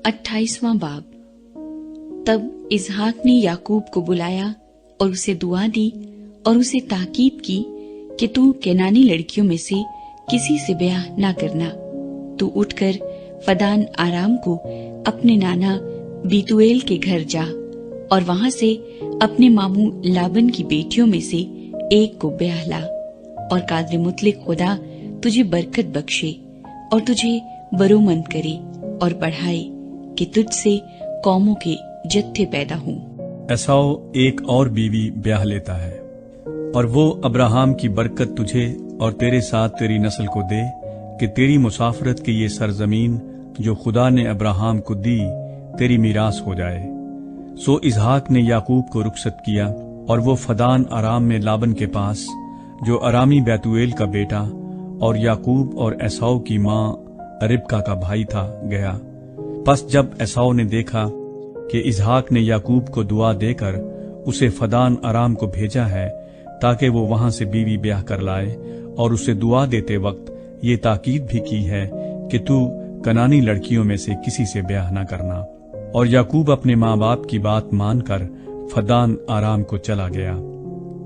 28वां बाब। तब इसहाक ने याकूब को बुलाया और उसे दुआ दी और उसे ताकीद की कि तू केनानी लड़कियों में से किसी से ब्याह ना करना। तू उठकर फदान आराम को अपने नाना बीतुएल के घर जा और वहां से अपने मामू लाबन की बेटियों में से एक को ब्याह ला, और कादर मुतलिक खुदा तुझे बरकत बख्शे और तुझे बरोमंद करे और बढ़ाए कि तुझसे कौमों के जत्थे पैदा हों। एसाव एक और बीवी ब्याह लेता है, और वो अब्राहम की बरकत तुझे और तेरे साथ तेरी नस्ल को दे कि तेरी मुसाफरत की ये सरजमीन जो खुदा ने अब्राहम को दी तेरी मीरास हो जाए। सो इसहाक ने याकूब को रुखसत किया और वो फदान आराम में लाबन के पास, जो अरामी बैतुएल का बेटा और याकूब और एसाव की माँ रिबका का भाई था, गया। बस जब एसाव ने देखा कि इसहाक ने याकूब को दुआ देकर उसे फदान आराम को भेजा है ताकि वो वहां से बीवी ब्याह कर लाए, और उसे दुआ देते वक्त ये ताकीद भी की है कि तू कनानी लड़कियों में से किसी से ब्याह न करना। और याकूब अपने माँ बाप की बात मानकर फदान आराम को चला गया।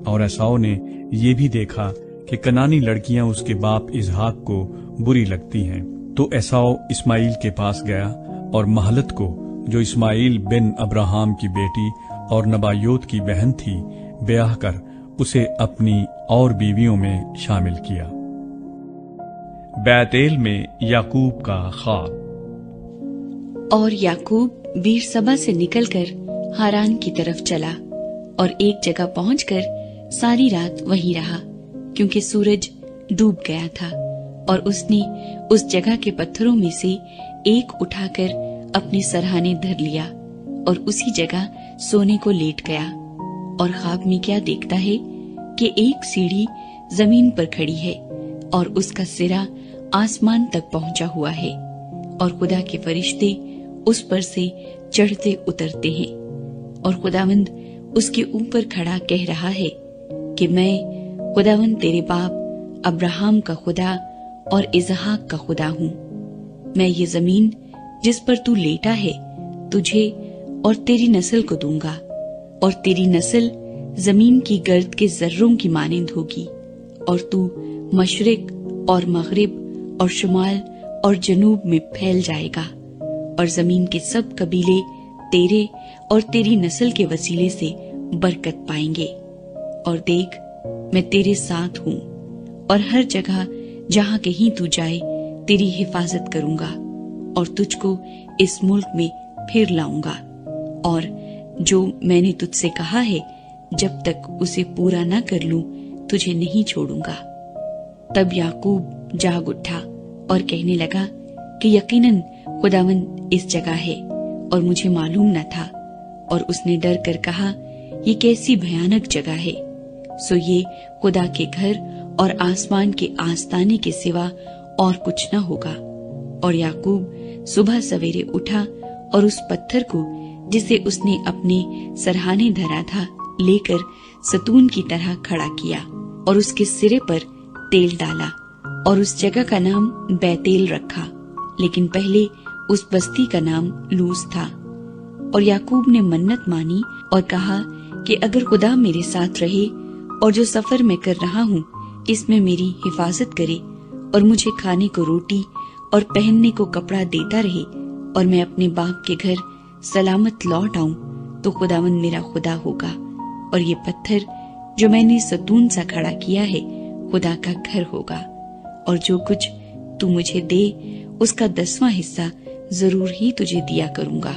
और एसाव ने ये भी देखा कि कनानी लड़कियां उसके बाप इसहाक को बुरी लगती हैं, तो एसाव इस्माइल के पास गया और महलत को, जो इस्माइल बिन अब्राहम की बेटी और नबायोत की बहन थी, ब्याह कर उसे अपनी और बीवियों में शामिल किया। बैतेल में याकूब का ख्वाब। और याकूब बीरसबा से निकलकर हारान की तरफ चला और एक जगह पहुंचकर सारी रात वहीं रहा, क्योंकि सूरज डूब गया था। और उसने उस जगह के पत्थरों में से एक उठाकर अपने सरहाने धर लिया और उसी जगह सोने को लेट गया। और ख्वाब में क्या देखता है कि एक सीढ़ी जमीन पर खड़ी है और उसका सिरा आसमान तक पहुंचा हुआ है, और खुदा के फरिश्ते उस पर से चढ़ते उतरते हैं। और खुदावंद उसके ऊपर खड़ा कह रहा है कि मैं खुदावंद तेरे बाप अब्राहम का खुदा और इसहाक का खुदा हूँ। मैं ये जमीन जिस पर तू लेटा है तुझे और तेरी नस्ल को दूंगा, और तेरी नस्ल जमीन की गर्द के जर्रों की मानिंद होगी, और तू मशरिक और मगरिब और शुमाल और जनूब में फैल जाएगा, और जमीन के सब कबीले तेरे और तेरी नस्ल के वसीले से बरकत पाएंगे। और देख, मैं तेरे साथ हूँ, और हर जगह जहाँ कहीं तू जाए तेरी हिफाजत करूंगा, और तुझको इस मुल्क में फिर लाऊंगा, और जो मैंने तुझसे कहा है जब तक उसे पूरा न कर लूं तुझे नहीं छोड़ूंगा। तब याकूब जाग उठा और कहने लगा कि यकीनन खुदावंद इस जगह है और मुझे मालूम न था। और उसने डर कर कहा, ये कैसी भयानक जगह है। सो ये खुदा के घर और आसमान के आस्ताने के सिवा और कुछ न होगा। और याकूब सुबह सवेरे उठा और उस पत्थर को जिसे उसने अपने सरहाने धरा था लेकर सतून की तरह खड़ा किया और उसके सिरे पर तेल डाला और उस जगह का नाम बैतेल रखा, लेकिन पहले उस बस्ती का नाम लूज था। और याकूब ने मन्नत मानी और कहा कि अगर खुदा मेरे साथ रहे और जो सफर मैं कर रहा हूँ इसमें मेरी हिफाजत करे और मुझे खाने को रोटी और पहनने को कपड़ा देता रहे और मैं अपने बाप के घर सलामत लौट आऊं, तो खुदावंद मेरा खुदा होगा और ये पत्थर जो मैंने सतून सा खड़ा किया है खुदा का घर होगा, और जो कुछ तू मुझे दे उसका 10वां हिस्सा जरूर ही तुझे दिया करूंगा।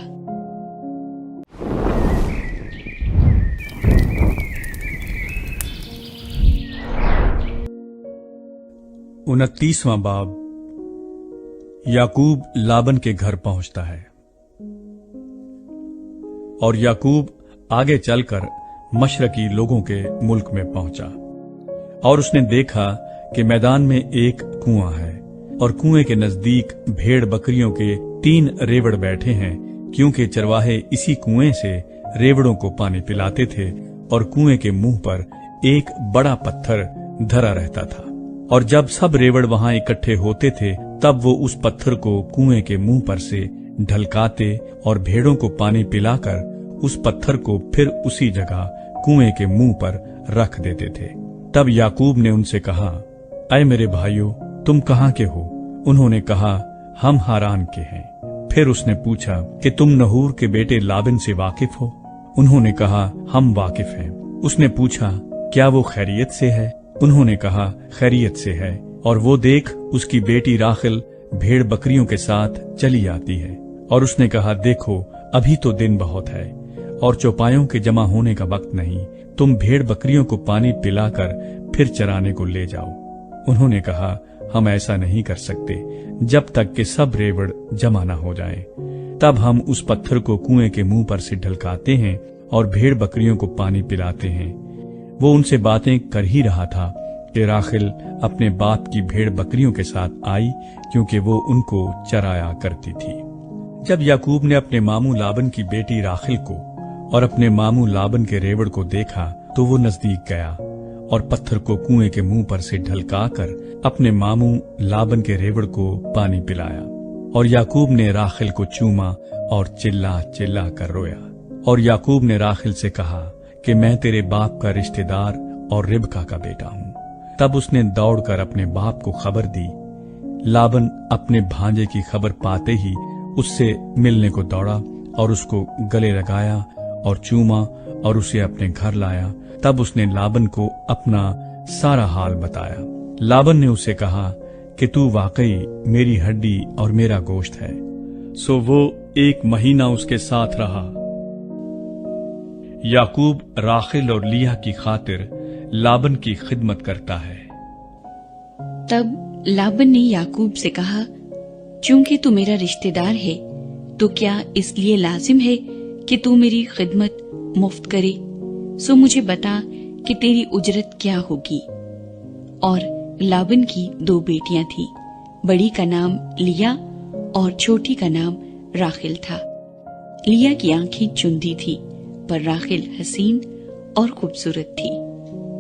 उनतीसवां बाब। याकूब लाबन के घर पहुंचता है। और याकूब आगे चलकर मशरकी लोगों के मुल्क में पहुंचा और उसने देखा कि मैदान में एक कुआं है और कुएं के नजदीक भेड़ बकरियों के 3 रेवड़ बैठे हैं, क्योंकि चरवाहे इसी कुएं से रेवड़ों को पानी पिलाते थे और कुएं के मुंह पर एक बड़ा पत्थर धरा रहता था। और जब सब रेवड़ वहां इकट्ठे होते थे तब वो उस पत्थर को कुएं के मुंह पर से ढलकाते और भेड़ों को पानी पिलाकर उस पत्थर को फिर उसी जगह कुएं के मुंह पर रख देते थे। तब याकूब ने उनसे कहा, ऐ मेरे भाइयों, तुम कहाँ के हो? उन्होंने कहा, हम हारान के हैं। फिर उसने पूछा कि तुम नहूर के बेटे लाबन से वाकिफ हो? उन्होंने कहा, हम वाकिफ हैं। उसने पूछा, क्या वो खैरियत से है? उन्होंने कहा, खैरियत से है। और वो देख, उसकी बेटी राखिल भेड़ बकरियों के साथ चली आती है। और उसने कहा, देखो, अभी तो दिन बहुत है और चौपायों के जमा होने का वक्त नहीं। तुम भेड़ बकरियों को पानी पिलाकर फिर चराने को ले जाओ। उन्होंने कहा, हम ऐसा नहीं कर सकते जब तक कि सब रेवड़ जमा न हो जाएं। तब हम उस पत्थर को कुएं के मुंह पर से ढलकाते हैं और भेड़ बकरियों को पानी पिलाते हैं। वो उनसे बातें कर ही रहा था कि राखिल अपने बाप की भेड़ बकरियों के साथ आई, क्योंकि वो उनको चराया करती थी। जब याकूब ने अपने मामू लाबन की बेटी राखिल को और अपने मामू लाबन के रेवड़ को देखा तो वो नजदीक गया और पत्थर को कुएं के मुंह पर से ढलकाकर अपने मामू लाबन के रेवड़ को पानी पिलाया। और याकूब ने राखिल को चूमा और चिल्ला चिल्ला कर रोया। और याकूब ने राखिल से कहा कि मैं तेरे बाप का रिश्तेदार और रिबका का बेटा हूँ। तब उसने दौड़कर अपने बाप को खबर दी। लाबन अपने भांजे की खबर पाते ही उससे मिलने को दौड़ा और उसको गले लगाया और चूमा और उसे अपने घर लाया। तब उसने लाबन को अपना सारा हाल बताया। लाबन ने उसे कहा कि तू वाकई मेरी हड्डी और मेरा गोश्त है। सो वो 1 महीना उसके साथ रहा। याकूब राखिल और लिया की खातिर लाबन की खिदमत करता है। तब लाबन ने याकूब से कहा, चूंकि तू मेरा रिश्तेदार है, तो क्या इसलिए लाजिम है कि तू मेरी खिदमत मुफ्त करे? सो मुझे बता कि तेरी उजरत क्या होगी। और लाबन की 2 बेटियां थी, बड़ी का नाम लिया और छोटी का नाम राखिल था। लिया की आंखें चुंदी थी, पर राखिल हसीन और खूबसूरत थी।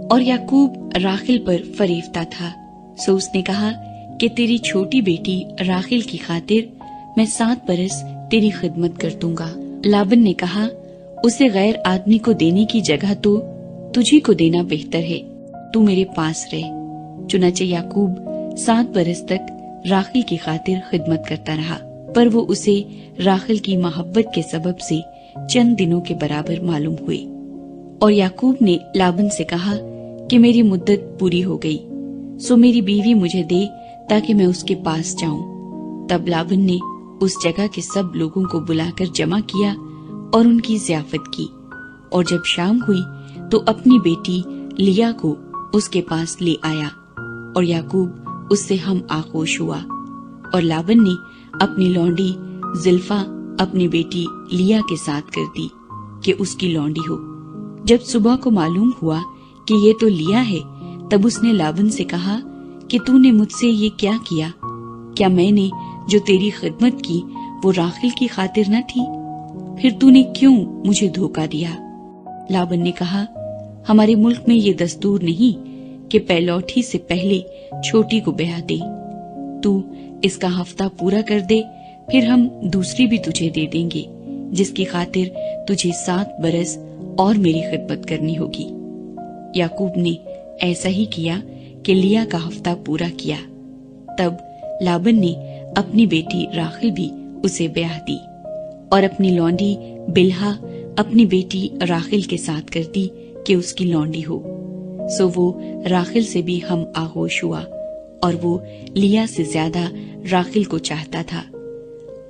और याकूब राखिल पर फरेफ्ता था। सो उसने कहा कि तेरी छोटी बेटी राखिल की खातिर मैं 7 बरस तेरी खिदमत कर दूंगा। लाबन ने कहा, उसे गैर आदमी को देने की जगह तो तुझी को देना बेहतर है, तू मेरे पास रहे। चुनाचे याकूब 7 बरस तक राखिल की खातिर खिदमत करता रहा, पर वो उसे राखिल की मोहब्बत के सबब से चंद दिनों के बराबर मालूम हुए। और याकूब ने लाबन से कहा कि मेरी मुद्दत पूरी हो गई, सो मेरी बीवी मुझे दे ताकि मैं उसके पास जाऊं। तब लाबन ने उस जगह के सब लोगों को बुलाकर जमा किया और उनकी ज़ियाफत की। और जब शाम हुई तो अपनी बेटी लिया को उसके पास ले आया और याकूब उससे हम आगोश हुआ। और लाबन ने अपनी लौंडी जिल्फा अपनी बेटी लिया के साथ कर दी कि उसकी लौंडी हो। जब सुबह को मालूम हुआ कि ये तो लिया है, तब उसने लाबन से कहा कि तूने मुझसे ये क्या किया? क्या मैंने जो तेरी खिदमत की वो राखिल की खातिर न थी? फिर तूने क्यों मुझे धोखा दिया? लाबन ने कहा, हमारे मुल्क में ये दस्तूर नहीं कि पहलौठी से पहले छोटी को ब्याह दे। तू इसका हफ्ता पूरा कर दे, फिर हम दूसरी भी तुझे दे देंगे, जिसकी खातिर तुझे 7 बरस और मेरी खिदमत करनी होगी। याकूब ने ऐसा ही किया कि लिया का हफ्ता पूरा किया। तब लाबन ने अपनी बेटी राखिल भी उसे ब्याह दी और अपनी लौंडी बिल्हा अपनी बेटी राखिल के साथ कर दी कि उसकी लौंडी हो। सो वो राखिल से भी हम आगोश हुआ और वो लिया से ज्यादा राखिल को चाहता था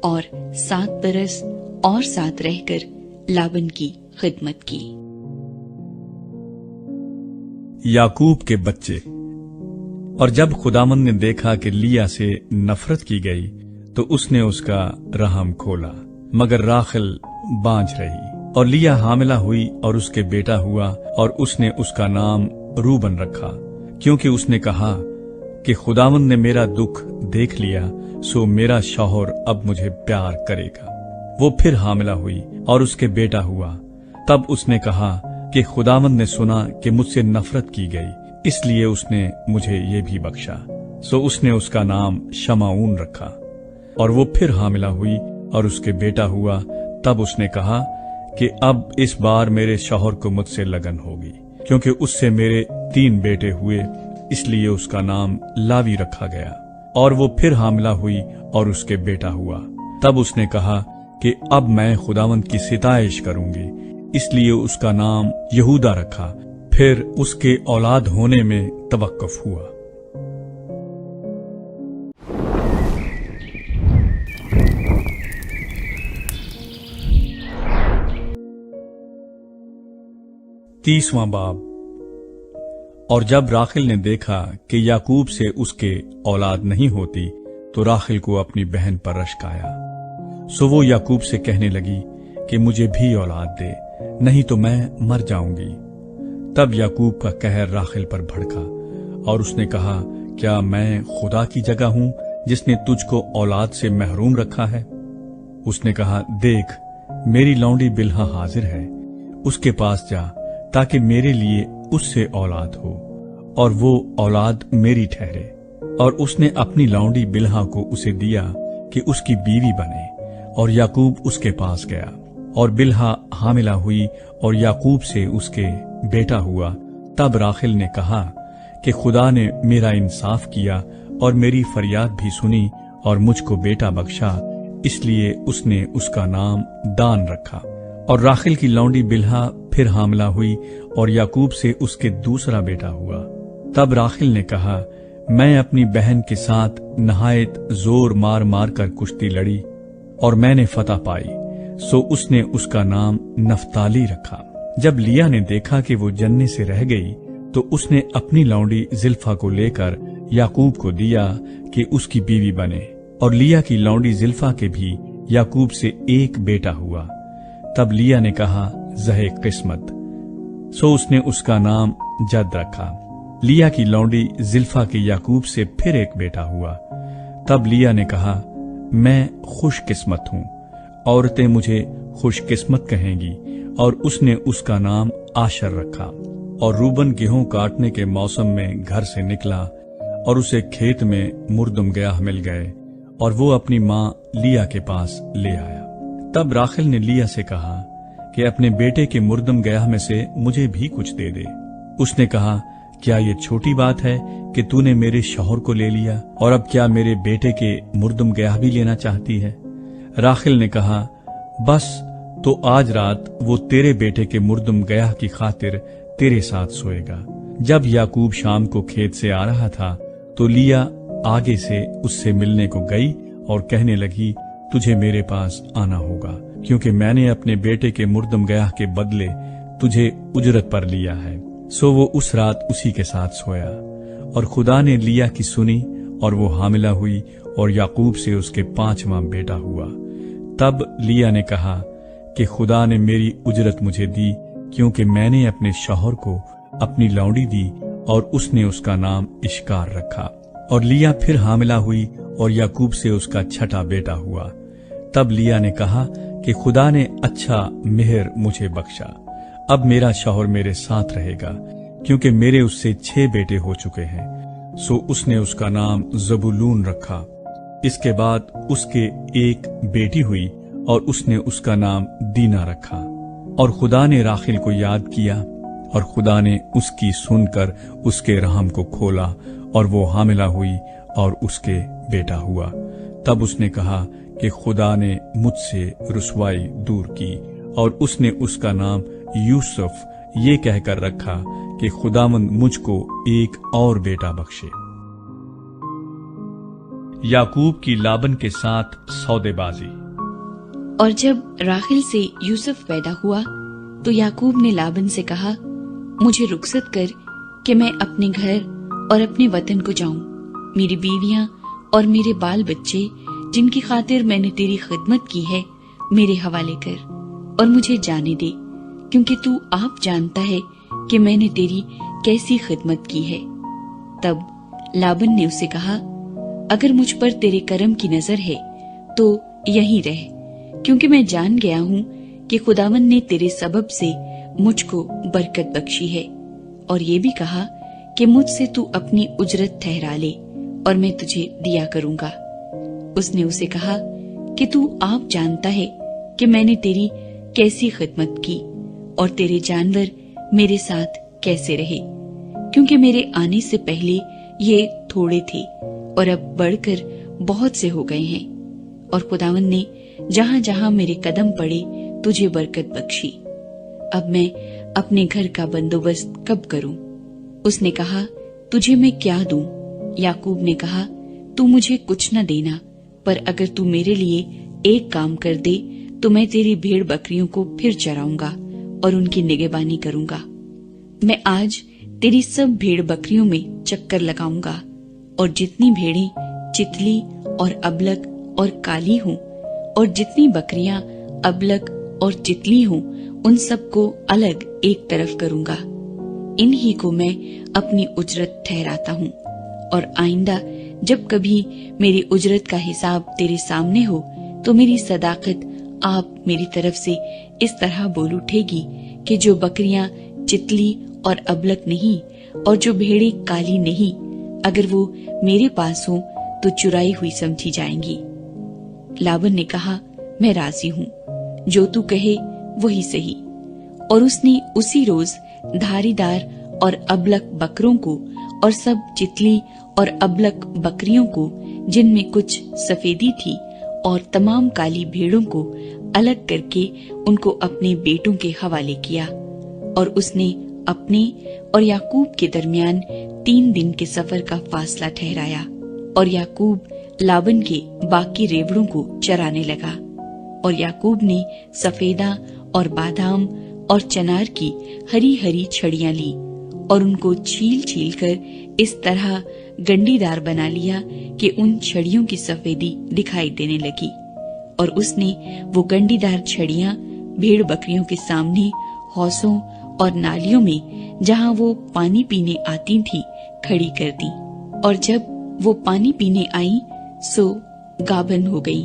और 7 बरस और साथ रहकर लाबन की खिदमत की। याकूब के बच्चे। और जब खुदामंद ने देखा कि लिया से नफरत की गई तो उसने उसका रहम खोला, मगर राखिल बांझ रही। और लिया हामिला हुई और उसके बेटा हुआ और उसने उसका नाम रूबन रखा, क्योंकि उसने कहा कि खुदामंद ने मेरा दुख देख लिया, सो मेरा शौहर अब मुझे प्यार करेगा। वो फिर हामिला हुई और उसके बेटा हुआ। तब उसने कहा कि खुदामंद ने सुना कि मुझसे नफरत की गई, इसलिए उसने मुझे ये भी बख्शा। सो उसने उसका नाम शमाऊन रखा। और वो फिर हामिला हुई اور اس کے بیٹا ہوا، تب اس نے کہا کہ اب اس بار میرے شوہر کو مجھ سے لگن ہوگی، کیونکہ اس سے میرے 3 بیٹے ہوئے، اس لیے اس کا نام لاوی رکھا گیا۔ اور وہ پھر حاملہ ہوئی اور اس کے بیٹا ہوا، تب اس نے کہا کہ اب میں خداوند کی ستائش کروں گی، اس لیے اس کا نام یہودا رکھا۔ پھر اس کے اولاد ہونے میں توقف ہوا۔ تیسواں باب۔ اور جب راخل نے دیکھا کہ یعقوب سے اس کے اولاد نہیں ہوتی تو راخل کو اپنی بہن پر رشک آیا، سو وہ یعقوب سے کہنے لگی کہ مجھے بھی اولاد دے، نہیں تو میں مر جاؤں گی۔ تب یعقوب کا قہر راخل پر بھڑکا اور اس نے کہا، کیا میں خدا کی جگہ ہوں جس نے تجھ کو اولاد سے محروم رکھا ہے؟ اس نے کہا، دیکھ میری لونڈی بلہا حاضر ہے، اس کے پاس جا تاکہ میرے لیے اس سے اولاد ہو اور وہ اولاد میری ٹھہرے۔ اور اس نے اپنی لونڈی بلہا کو اسے دیا کہ اس کی بیوی بنے، اور یعقوب اس کے پاس گیا، اور بلہا حاملہ ہوئی اور یعقوب سے اس کے بیٹا ہوا۔ تب راخل نے کہا کہ خدا نے میرا انصاف کیا اور میری فریاد بھی سنی اور مجھ کو بیٹا بخشا، اس لیے اس نے اس کا نام دان رکھا۔ اور راخل کی لونڈی بلہا پھر حاملہ ہوئی اور یعقوب سے اس کے دوسرا بیٹا ہوا۔ تب راخل نے کہا، میں اپنی بہن کے ساتھ نہایت زور مار مار کر کشتی لڑی اور میں نے فتح پائی، سو اس نے اس کا نام نفتالی رکھا۔ جب لیا نے دیکھا کہ وہ جننے سے رہ گئی تو اس نے اپنی لونڈی زلفا کو لے کر یعقوب کو دیا کہ اس کی بیوی بنے، اور لیا کی لونڈی زلفا کے بھی یعقوب سے ایک بیٹا ہوا۔ تب لیا نے کہا، زہ قسمت، سو اس نے اس کا نام جد رکھا۔ لیا کی لونڈی زلفا کے یعقوب سے پھر ایک بیٹا ہوا۔ تب لیا نے کہا، میں خوش قسمت ہوں، عورتیں مجھے خوش قسمت کہیں گی، اور اس نے اس کا نام آشر رکھا۔ اور روبن گیہوں کاٹنے کے موسم میں گھر سے نکلا اور اسے کھیت میں مردم گیاہ مل گئے، اور وہ اپنی ماں لیا کے پاس لے آیا۔ تب راخل نے لیا سے کہا کہ اپنے بیٹے کے مردم گیاہ میں سے مجھے بھی کچھ دے دے۔ اس نے کہا، کیا یہ چھوٹی بات ہے کہ تو نے میرے شوہر کو لے لیا، اور اب کیا میرے بیٹے کے مردم گیاہ بھی لینا چاہتی ہے؟ راخل نے کہا، بس تو آج رات وہ تیرے بیٹے کے مردم گیاہ کی خاطر تیرے ساتھ سوئے گا۔ جب یعقوب شام کو کھیت سے آ رہا تھا تو لیا آگے سے اس سے ملنے کو گئی اور کہنے لگی، تجھے میرے پاس آنا ہوگا، کیونکہ میں نے اپنے بیٹے کے مردم گیاہ کے بدلے تجھے اجرت پر لیا ہے۔ سو وہ اس رات اسی کے ساتھ سویا، اور خدا نے لیا کی سنی اور وہ حاملہ ہوئی اور یعقوب سے اس کے 5واں بیٹا ہوا۔ تب لیا نے کہا کہ خدا نے میری اجرت مجھے دی، کیونکہ میں نے اپنے شوہر کو اپنی لونڈی دی، اور اس نے اس کا نام اشکار رکھا۔ اور لیا پھر حاملہ ہوئی اور یعقوب سے اس کا 6واں بیٹا ہوا۔ تب لیا نے کہا کہ خدا نے اچھا مہر مجھے بخشا، اب میرا شوہر میرے ساتھ رہے گا، کیونکہ میرے اس سے 6 بیٹے ہو چکے ہیں۔ سو اس نے اس کا نام زبولون رکھا۔ اس کے بعد اس کے ایک بیٹی ہوئی اور اس نے اس کا نام دینا رکھا۔ اور خدا نے راخل کو یاد کیا، اور خدا نے اس کی سن کر اس کے رحم کو کھولا، اور وہ حاملہ ہوئی اور اس کے بیٹا ہوا۔ تب اس نے کہا کہ خدا نے مجھ سے رسوائی دور کی، اور اس نے اس کا نام یوسف یہ کہہ کر رکھا کہ خداوند مجھ کو ایک اور بیٹا بخشے۔ یعقوب کی لابن کے ساتھ سودے بازی۔ اور جب راخل سے یوسف پیدا ہوا تو یعقوب نے لابن سے کہا، مجھے رخصت کر کہ میں اپنے گھر اور اپنے وطن کو جاؤں، میری بیویاں اور میرے بال بچے جن کی خاطر میں نے تیری خدمت کی ہے میرے حوالے کر، اور مجھے جانے دے، کیونکہ تو آپ جانتا ہے کہ میں نے تیری کیسی خدمت کی ہے۔ تب لابن نے اسے کہا، اگر مجھ پر تیرے کرم کی نظر ہے تو یہیں رہ، کیونکہ میں جان گیا ہوں کہ خداوند نے تیرے سبب سے مجھ کو برکت بخشی ہے، اور یہ بھی کہا کہ مجھ سے تو اپنی اجرت ٹھہرا لے اور میں تجھے دیا کروں گا۔ اس نے اسے کہا کہ تو آپ جانتا ہے کہ میں نے تیری کیسی خدمت کی اور تیرے جانور میرے ساتھ کیسے رہے، کیونکہ میرے آنے سے پہلے یہ تھوڑے تھے اور اب بڑھ کر بہت سے ہو گئے ہیں، اور خداوند نے جہاں جہاں میرے قدم پڑے تجھے برکت بخشی۔ اب میں اپنے گھر کا بندوبست کب کروں؟ اس نے کہا، تجھے میں کیا دوں؟ یعقوب نے کہا، تو مجھے کچھ نہ دینا، پر اگر تو میرے لیے ایک کام کر دے تو میں تیری بھیڑ بکریوں کو پھر چراؤں گا اور ان کی نگہبانی کروں گا۔ میں آج تیری سب بھیڑ بکریوں میں چکر لگاؤں گا، اور جتنی بھیڑیں چتلی اور ابلک اور کالی ہوں، اور جتنی بکریاں ابلک اور چتلی ہوں، ان سب کو الگ ایک طرف کروں گا۔ انہی کو میں اپنی اجرت ٹھہراتا ہوں، اور آئندہ جب کبھی میری اجرت کا حساب تیرے سامنے ہو تو میری صداقت آپ میری طرف سے اس طرح بول اٹھے گی کہ جو بکریاں چتلی اور ابلک نہیں اور جو بھیڑیں کالی نہیں، اگر وہ میرے پاس ہوں تو چرائی ہوئی سمجھی جائیں گی۔ لابن نے کہا، میں راضی ہوں، جو تو کہے وہی صحیح۔ اور اس نے اسی روز دھاری دار اور ابلک بکروں کو اور سب چتلی اور ابلک بکریوں کو، جن میں کچھ سفیدی تھی، اور تمام کالی بھیڑوں کو الگ کر کے ان کو اپنے بیٹوں کے حوالے کیا۔ اور اس نے اپنے اور یعقوب کے درمیان 3 دن کے سفر کا فاصلہ ٹھہرایا، اور یعقوب لابن کے باقی ریوڑوں کو چرانے لگا۔ اور یعقوب نے سفیدہ اور بادام اور چنار کی ہری ہری چھڑیاں لی اور ان کو چھیل چھیل کر اس طرح گنڈی دار بنا لیا کہ ان چھڑیوں کی سفیدی دکھائی دینے لگی۔ اور اس نے وہ گنڈی دار چھڑیاں بھیڑ بکریوں کے سامنے حوضوں اور نالیوں میں جہاں وہ پانی پینے آتی تھی کھڑی کر دی، اور جب وہ پانی پینے آئیں سو گابن ہو گئی،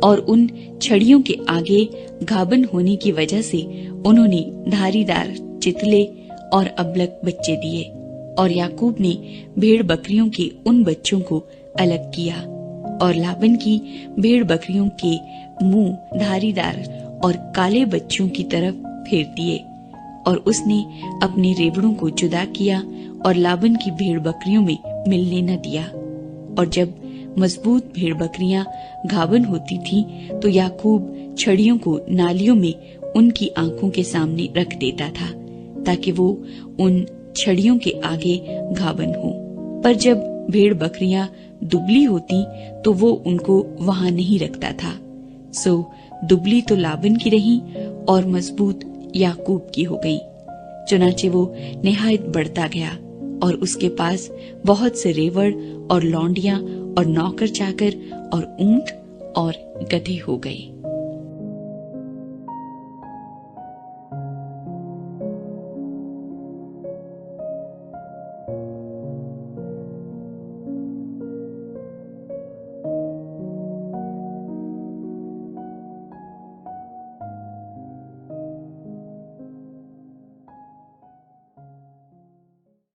اور ان چھڑیوں کے آگے گابن ہونے کی وجہ سے انہوں نے دھاری دار چتلے اور ابلک بچے دیے۔ اور یعقوب نے بھیڑ بکریوں کے ان بچوں کو الگ کیا اور لابن کی بھیڑ بکریوں کے منہ دھاری دار اور کالے بچوں کی طرف پھیر دیے، اور اس نے اپنے ریوڑوں کو جدا کیا اور لابن کی بھیڑ بکریوں میں ملنے نہ دیا۔ اور جب مضبوط بھیڑ بکریاں گھابن ہوتی تھی تو یعقوب چھڑیوں کو نالیوں میں ان کی آنکھوں کے سامنے رکھ دیتا تھا تاکہ وہ ان چھڑیوں کے آگے گھابن ہوں، پر جب بھیڑ بکریاں دبلی ہوتی تو وہ ان کو وہاں نہیں رکھتا تھا، سو دبلی تو لابن کی رہی اور مضبوط یعقوب کی ہو گئی۔ چنانچہ وہ نہایت بڑھتا گیا اور اس کے پاس بہت سے ریوڑ اور لونڈیاں اور نوکر چاکر اور اونٹ اور گدھے ہو گئے۔